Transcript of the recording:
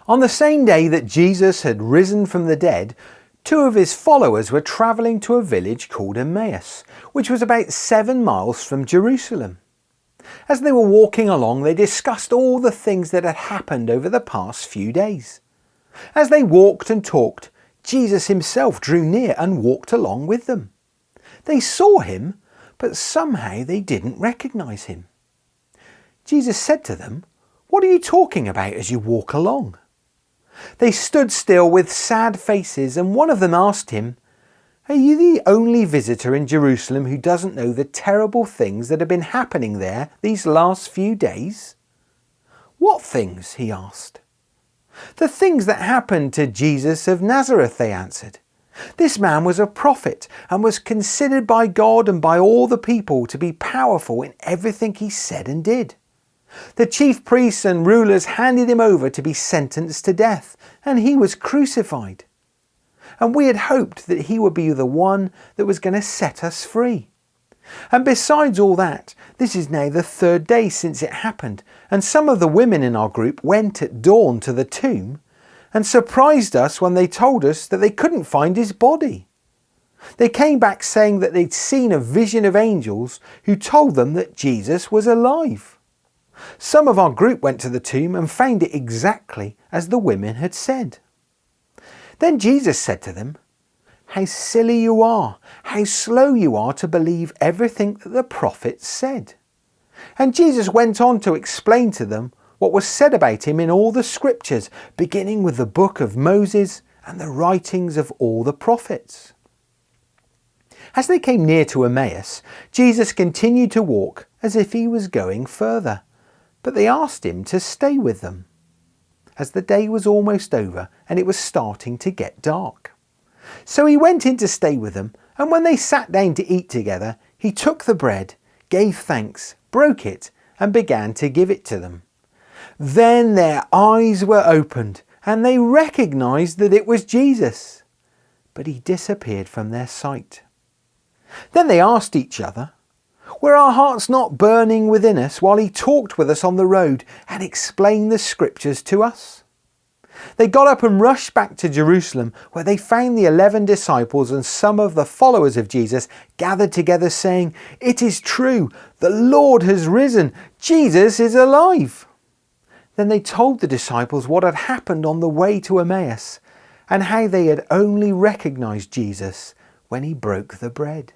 On the same day that Jesus had risen from the dead, two of his followers were travelling to a village called Emmaus, which was about 7 miles from Jerusalem. As they were walking along, they discussed all the things that had happened over the past few days. As they walked and talked, Jesus himself drew near and walked along with them. They saw him, but somehow they didn't recognise him. Jesus said to them, "What are you talking about as you walk along?" They stood still with sad faces, and one of them asked him, "Are you the only visitor in Jerusalem who doesn't know the terrible things that have been happening there these last few days?" "What things?" he asked. "The things that happened to Jesus of Nazareth," they answered. "This man was a prophet and was considered by God and by all the people to be powerful in everything he said and did. The chief priests and rulers handed him over to be sentenced to death, and he was crucified. And we had hoped that he would be the one that was going to set us free. And besides all that, this is now the 3rd day since it happened, and some of the women in our group went at dawn to the tomb and surprised us when they told us that they couldn't find his body. They came back saying that they'd seen a vision of angels who told them that Jesus was alive. Some of our group went to the tomb and found it exactly as the women had said." Then Jesus said to them, "How silly you are, how slow you are to believe everything that the prophets said." And Jesus went on to explain to them what was said about him in all the scriptures, beginning with the book of Moses and the writings of all the prophets. As they came near to Emmaus, Jesus continued to walk as if he was going further, but they asked him to stay with them, as the day was almost over and it was starting to get dark. So he went in to stay with them, and when they sat down to eat together, he took the bread, gave thanks, broke it, and began to give it to them. Then their eyes were opened, and they recognized that it was Jesus, but he disappeared from their sight. Then they asked each other, "Were our hearts not burning within us while he talked with us on the road and explained the scriptures to us?" They got up and rushed back to Jerusalem, where they found the 11 disciples and some of the followers of Jesus gathered together saying, "It is true, the Lord has risen, Jesus is alive." Then they told the disciples what had happened on the way to Emmaus and how they had only recognized Jesus when he broke the bread.